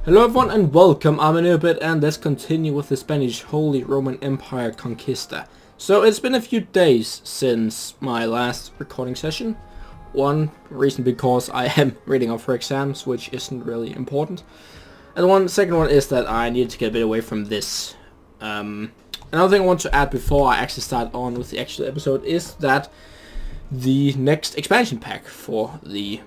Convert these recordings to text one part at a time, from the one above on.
Hello everyone and welcome, I'm Anubit, and let's continue with the Spanish Holy Roman Empire Conquista. So it's been a few days since my last recording session. One reason because I am reading up for exams, which isn't really important. And the second one is that I need to get a bit away from this. Another thing I want to add before I actually start on with the actual episode is that the next expansion pack for the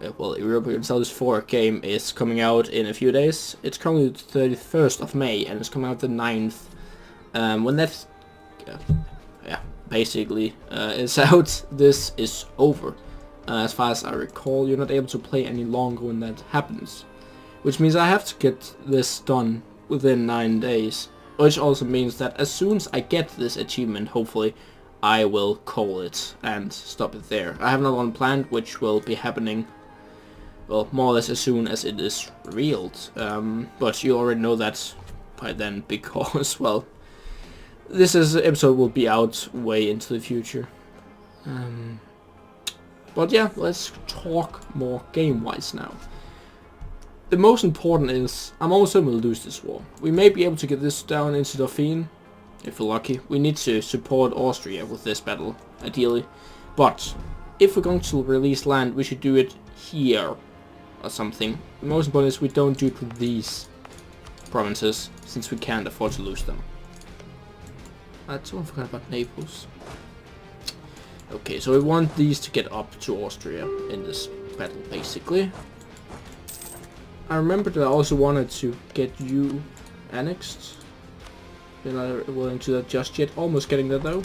Europa Universalis 4 game is coming out in a few days. It's currently the 31st of May and it's coming out the 9th. When that basically is out, this is over. As far as I recall, you're not able to play any longer when that happens. Which means I have to get this done within 9 days. Which also means that as soon as I get this achievement, hopefully, I will call it and stop it there. I have another one planned, which will be happening, well, more or less as soon as it is revealed. But you already know that by then because, well, this episode will be out way into the future. But yeah, let's talk more game-wise now. The most important is, I'm almost certain we'll lose this war. We may be able to get this down into Dauphine, if we're lucky. We need to support Austria with this battle, ideally. But if we're going to release land, we should do it here or something. The most important is we don't do it with these provinces, since we can't afford to lose them. I totally forgot about Naples. Okay, so we want these to get up to Austria in this battle, basically. I remember that I also wanted to get you annexed. They're not willing to do that just yet. Almost getting that though.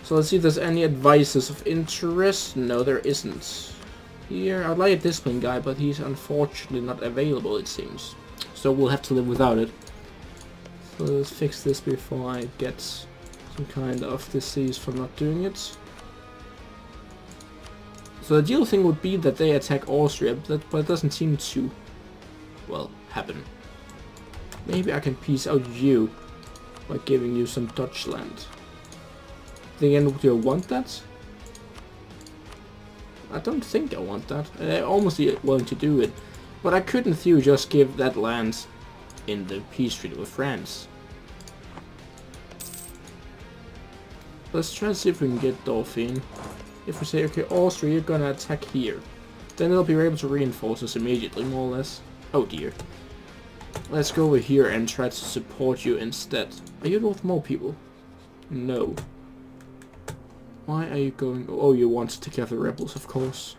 So let's see if there's any advices of interest. No, there isn't. Here, I'd like a discipline guy, but he's unfortunately not available, it seems. So we'll have to live without it. So let's fix this before I get some kind of disease for not doing it. So the ideal thing would be that they attack Austria, but it doesn't seem to, well, happen. Maybe I can piece out you by giving you some Dutch land. Then do you want that? I don't think I want that. I'm almost willing to do it. But I could in theory just give that land in the peace treaty with France. Let's try to see if we can get Dauphine. If we say, okay, Austria, you're gonna attack here. Then they'll be able to reinforce us immediately, more or less. Oh dear. Let's go over here and try to support you instead. Are you with more people? No. Why are you going? Oh, you want to take care of the rebels, of course.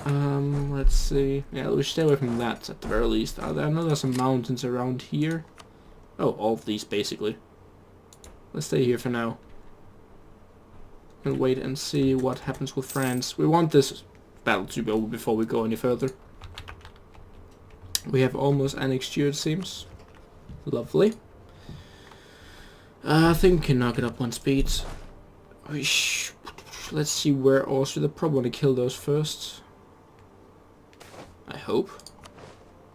Let's see. Yeah, we should stay away from that at the very least. I know there's some mountains around here. Oh, all of these basically. Let's stay here for now. And wait and see what happens with France. We want this battle to be over before we go any further. We have almost annexed you, it seems. Lovely. I think we can knock it up one speed. Let's see where Austria. They probably want to kill those first. I hope.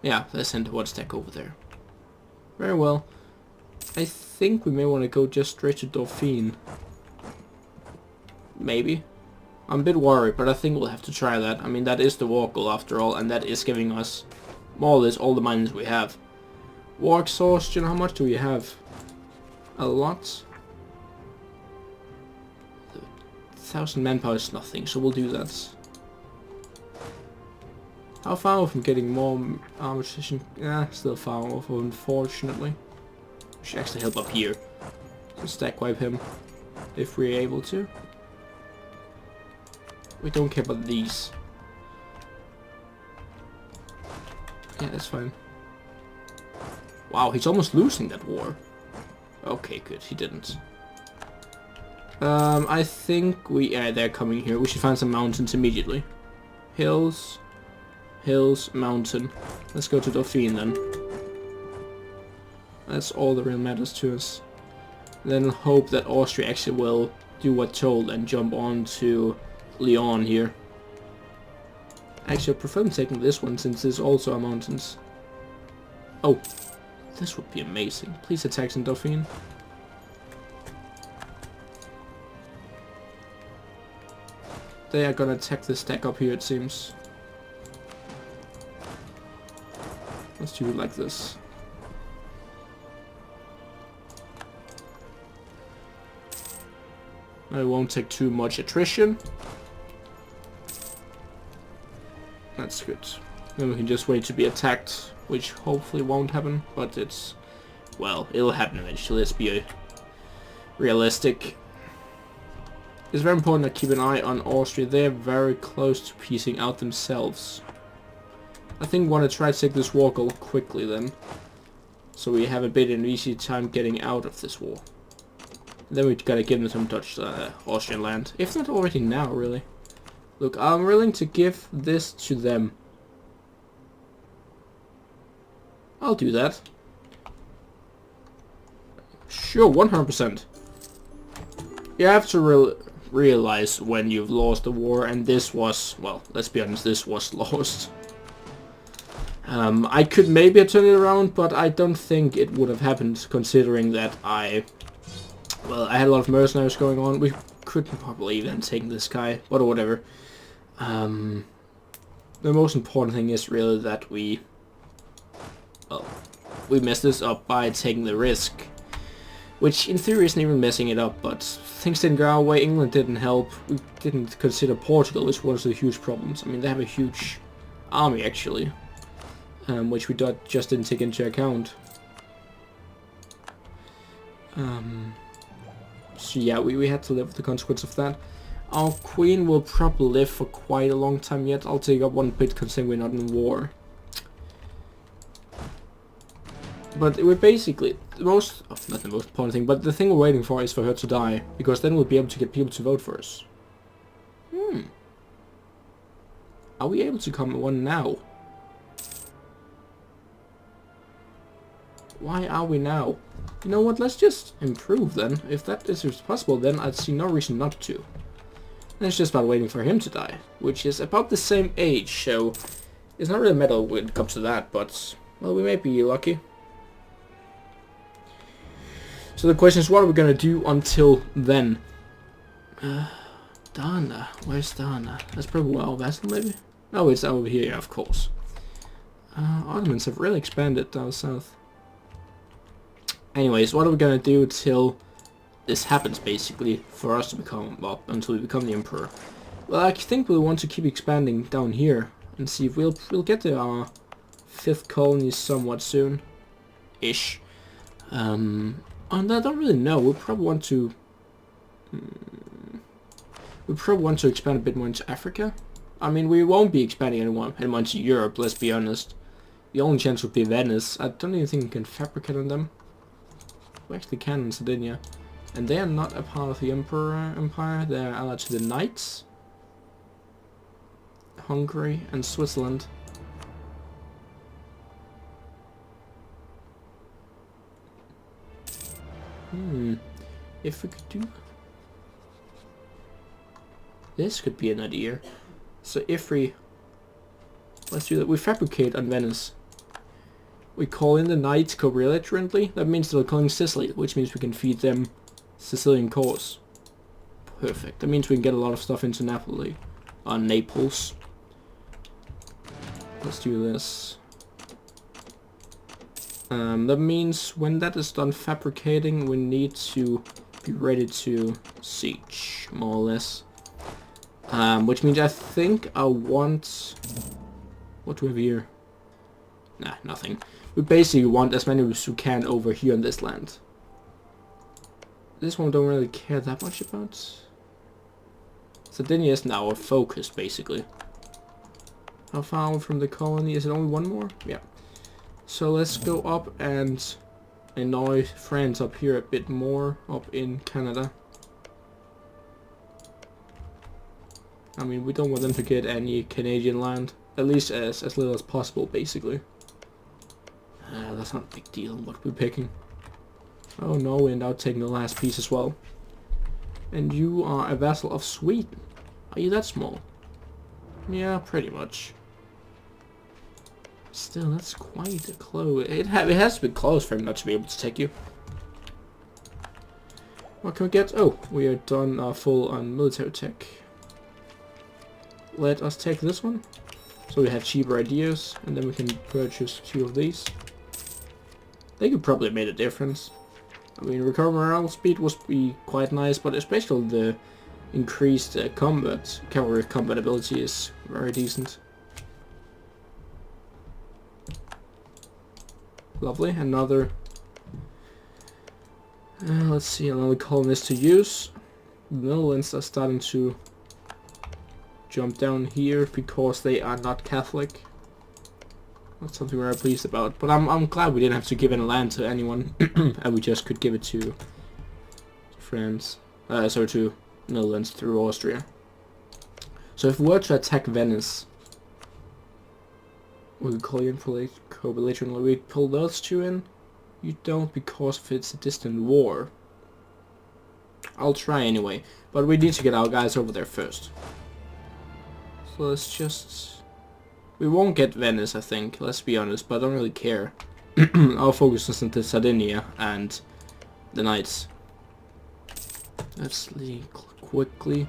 Yeah, let's send one stack over there. Very well. I think we may want to go just straight to Dauphine. Maybe. I'm a bit worried, but I think we'll have to try that. I mean, that is the war goal after all, and that is giving us more or less all the mines we have. War exhaustion, how much do we have? A lot. 1,000 manpower is nothing, so we'll do that. How far off from getting more armor position? Yeah, still far off, unfortunately. We should actually help up here. So stack wipe him, if we're able to. We don't care about these. Yeah, that's fine. Wow, he's almost losing that war. Okay, good, he didn't. I think they're coming here. We should find some mountains immediately. Hills, hills, mountain. Let's go to Dauphine then. That's all that really matters to us. Then hope that Austria actually will do what told and jump on to Lyon here. Actually, I prefer them taking this one since there's also our mountains. Oh, this would be amazing. Please attack some Dauphine. They are gonna attack the stack up here, it seems. Let's do it like this. It won't take too much attrition. That's good. Then we can just wait to be attacked, which hopefully won't happen, but it's... well, it'll happen eventually, let's be realistic. It's very important to keep an eye on Austria. They're very close to piecing out themselves. I think we want to try to take this war goal quickly then. So we have a bit of an easy time getting out of this war. Then we gotta give them some Dutch, Austrian land. If not already now, really. Look, I'm willing to give this to them. I'll do that. Sure, 100%. You have to realize when you've lost the war, and this was, well, let's be honest, this was lost. I could maybe have turned it around, but I don't think it would have happened, considering that I had a lot of mercenaries going on. We couldn't probably even take this guy, but whatever. The most important thing is really that we messed this up by taking the risk. Which in theory isn't even messing it up, but things didn't go our way. England didn't help. We didn't consider Portugal, which was the huge problems. I mean, they have a huge army actually, which we just didn't take into account. So yeah, we had to live with the consequence of that. Our queen will probably live for quite a long time yet. I'll take up one bit considering we're not in war. But we're basically, not the most important thing, but the thing we're waiting for is for her to die. Because then we'll be able to get people to vote for us. Are we able to come one now? Why are we now? You know what, let's just improve then. If that is possible, then I'd see no reason not to. And it's just about waiting for him to die. Which is about the same age, so it's not really a matter when it comes to that, but, well, we may be lucky. So the question is, what are we gonna do until then? Dana. Where's Dana? That's probably our vessel, maybe? Oh, it's over here, yeah, of course. Ottomans have really expanded down south. Anyways, what are we gonna do till this happens, basically, for us to become, well, until we become the emperor? Well, I think we'll want to keep expanding down here and see if we'll get to our 5th colony somewhat soon, ish. And I don't really know. We'll probably want to. Expand a bit more into Africa. I mean, we won't be expanding anymore into Europe. Let's be honest. The only chance would be Venice. I don't even think we can fabricate on them. We actually can in Sardinia. And they are not a part of the Empire. They are allied to the Knights, Hungary, and Switzerland. If we could do... this could be an idea. So if we... let's do that. We fabricate on Venice. We call in the Knights co-belligerently. That means they're calling Sicily, which means we can feed them Sicilian cores. Perfect. That means we can get a lot of stuff into Napoli. Naples. Let's do this. That means when that is done fabricating, we need to be ready to siege, more or less. Which means I think I want... what do we have here? Nah, nothing. We basically want as many as we can over here on this land. This one don't really care that much about. Sardinia is now a focus, basically. How far away from the colony? Is it only one more? Yeah. So let's go up and annoy France up here a bit more, up in Canada. I mean, we don't want them to get any Canadian land. At least as little as possible, basically. That's not a big deal what we're picking. Oh no, we're now taking the last piece as well. And you are a vassal of Sweden. Are you that small? Yeah, pretty much. Still, that's quite a close. It has to be close for him not to be able to take you. What can we get? Oh, we are done full on military tech. Let us take this one. So so we have cheaper ideas, and then we can purchase 2 of these. They could probably make a difference. I mean, recovery speed would be quite nice, but especially the increased cavalry compatibility is very decent. Lovely, another. Let's see, another colonist to use. The Netherlands are starting to jump down here because they are not Catholic. That's something we're pleased about. But I'm glad we didn't have to give any land to anyone, and we just could give it to France. Sorry, to Netherlands through Austria. So if we were to attack Venice, we could call you in for later on. We pull those 2 in. You don't, because it's a distant war. I'll try anyway, but we need to get our guys over there first. So let's just... We won't get Venice, I think, let's be honest, but I don't really care. Our focus is on Sardinia and the Knights. Let's leave quickly.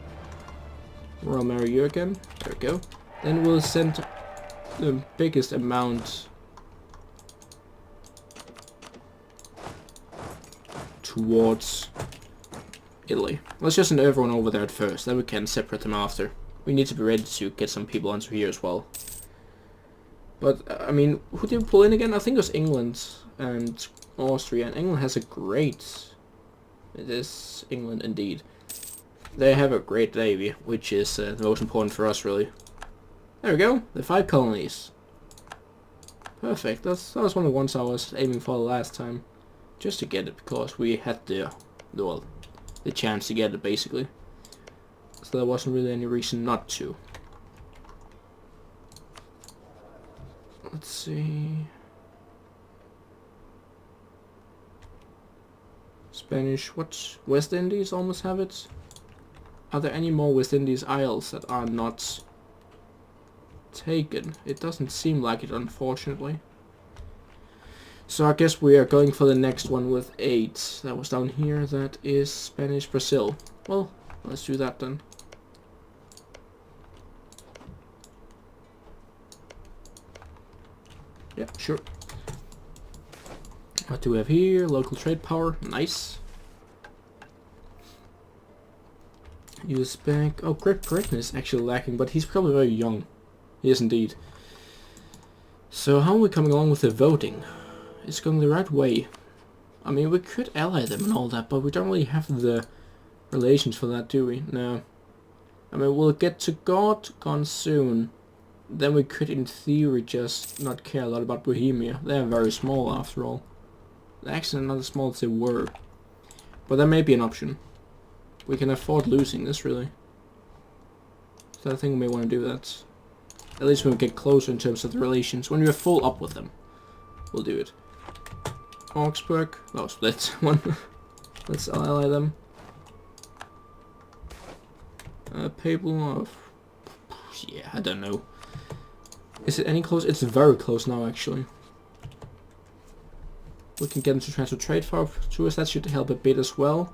Royal Mary you again. There we go. Then we'll send the biggest amount towards Italy. Let's just send everyone over there at first, then we can separate them after. We need to be ready to get some people onto here as well. But, I mean, who did we pull in again? I think it was England and Austria, and England has a great... It is England indeed. They have a great navy, which is the most important for us, really. There we go, the 5 colonies. Perfect, that was one of the ones I was aiming for the last time. Just to get it, because we had the chance to get it, basically. So there wasn't really any reason not to. Let's see... Spanish, what? West Indies almost have it? Are there any more West Indies isles that are not taken? It doesn't seem like it, unfortunately. So I guess we are going for the next one with 8. That was down here. That is Spanish Brazil. Well, let's do that then. Yeah, sure. What do we have here? Local trade power. Nice. Use bank. Oh, Great Britain is actually lacking, but he's probably very young. He is indeed. So how are we coming along with the voting? It's going the right way. I mean, we could ally them and all that, but we don't really have the relations for that, do we? No. I mean, we'll get to gone soon. Then we could, in theory, just not care a lot about Bohemia. They're very small, after all. They're actually not as small as they were. But that may be an option. We can afford losing this, really. So I think we may want to do that. At least when we get closer in terms of the relations. When we're full up with them, we'll do it. Augsburg. Oh, split one. Let's ally them. Papal. Yeah, I don't know. Is it any close? It's very close now, actually. We can get them to transfer trade to us. That should help a bit as well.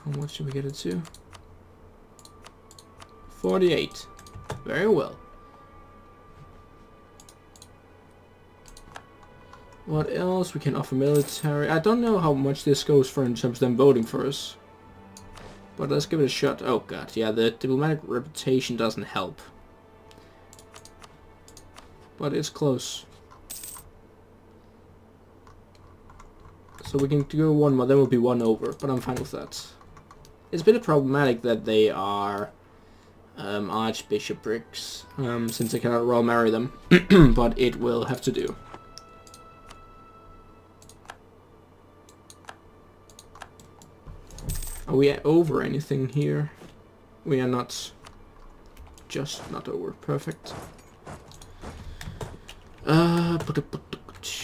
How much should we get it to? 48. Very well. What else? We can offer military. I don't know how much this goes for in terms of them voting for us. But let's give it a shot. Oh god, yeah, the diplomatic reputation doesn't help. But it's close. So we can do one more, then we'll be one over, but I'm fine with that. It's a bit problematic that they are archbishoprics, since I cannot royal marry them, but it will have to do. Are we over anything here? We are not. Just not over. Perfect.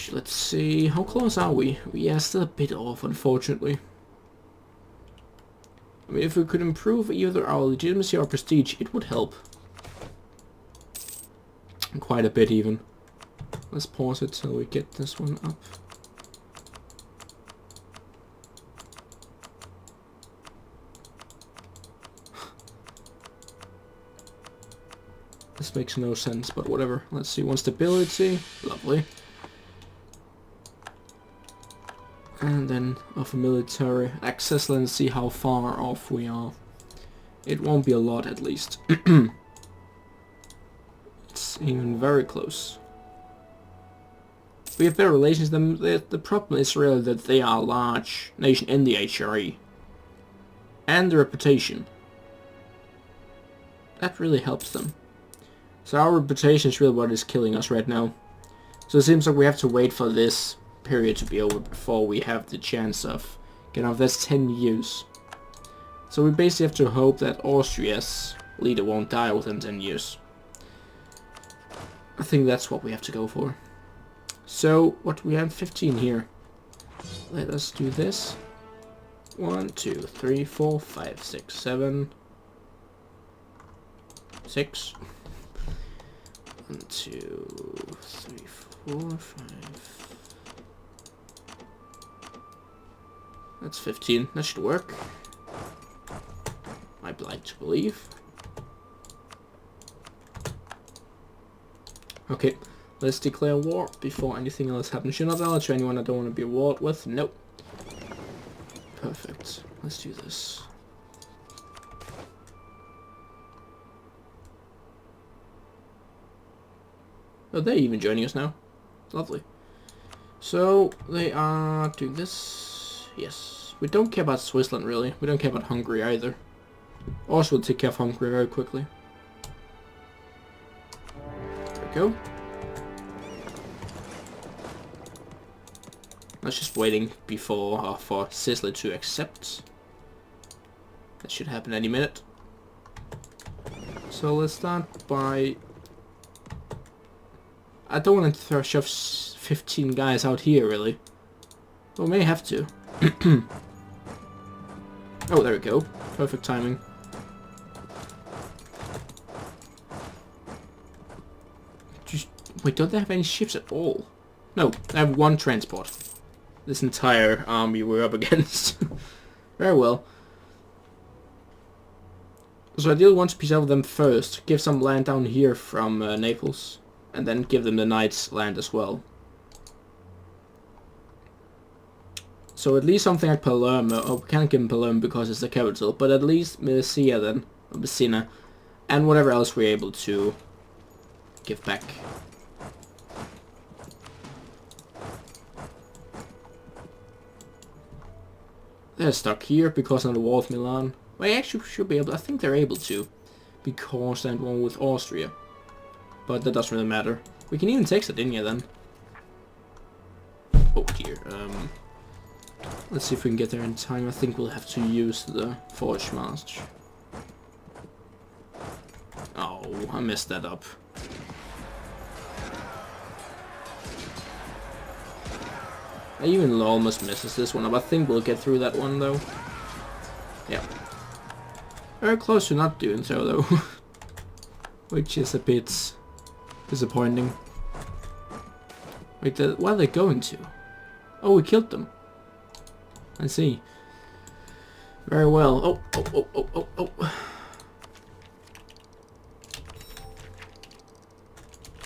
Let's see. How close are we? We are still a bit off, unfortunately. I mean, if we could improve either our legitimacy or prestige, it would help. Quite a bit, even. Let's pause it till we get this one up. This makes no sense, but whatever. Let's see, 1 stability. Lovely. And then of a military access. Let's see how far off we are. It won't be a lot, at least. It's even very close. We have better relations than the problem is really that they are a large nation in the HRE. And the reputation. That really helps them. So our reputation is really what is killing us right now. So it seems like we have to wait for this period to be over before we have the chance of getting off. That's 10 years. So we basically have to hope that Austria's leader won't die within 10 years. I think that's what we have to go for. So, what we have 15 here. Let us do this. 1, 2, 3, 4, 5, 6, 7, 6. 1, 2, 3, 4, 5. That's 15. That should work. I'd like to believe. Okay, let's declare war before anything else happens. You're not allowed to anyone I don't want to be at war with. Nope. Perfect. Let's do this. Oh, they're even joining us now. Lovely. So, they are doing this. Yes. We don't care about Switzerland, really. We don't care about Hungary, either. Also, we'll take care of Hungary very quickly. There we go. I was just waiting before for Sicily to accept. That should happen any minute. So let's start by... I don't want to shove 15 guys out here, really. Well, we may have to. Oh, there we go. Perfect timing. Just, wait, don't they have any ships at all? No, they have 1 transport. This entire army we're up against. Very well. So I do want to piece out them first. Give some land down here from Naples. And then give them the Knights land as well. So at least something like Palermo. Oh, we can't give them Palermo because it's the capital. But at least Messina then. Or Messina. And whatever else we're able to give back. They're stuck here because of the wall of Milan. Well, they actually should be able to, I think they're able to. Because they're one with Austria. But that doesn't really matter. We can even take Sardinia then. Oh dear. Let's see if we can get there in time. I think we'll have to use the Forge March. Oh, I messed that up. I even almost misses this one up. I think we'll get through that one though. Yeah. Very close to not doing so though. Which is a bit disappointing. Wait, where are they going to? Oh, we killed them. I see. Very well. Oh.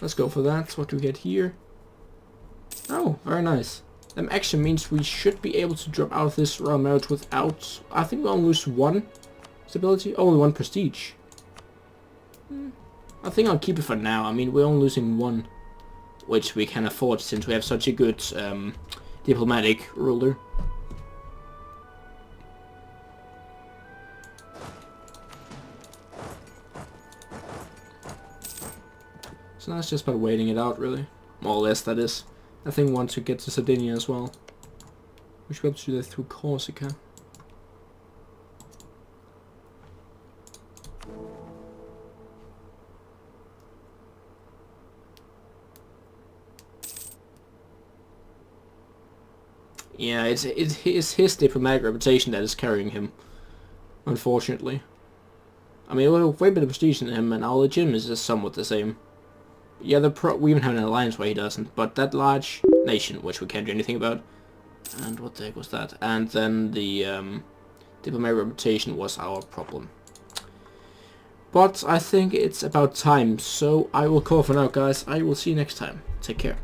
Let's go for that. What do we get here? Oh, very nice. That actually means we should be able to drop out of this royal marriage without... I think we only lose 1 stability. Only 1 prestige. I think I'll keep it for now. I mean, we're only losing 1. Which we can afford since we have such a good diplomatic ruler. So now it's just about waiting it out, really. More or less, that is. I think once we get to Sardinia as well. We should be able to do that through Corsica. Yeah, it's his diplomatic reputation that is carrying him. Unfortunately. I mean, we have way better prestige than him, and our legitimacy is just somewhat the same. Yeah, we even have an alliance where he doesn't, but that large nation, which we can't do anything about. And what the heck was that? And then the diplomatic reputation was our problem. But I think it's about time, so I will call for now, guys. I will see you next time. Take care.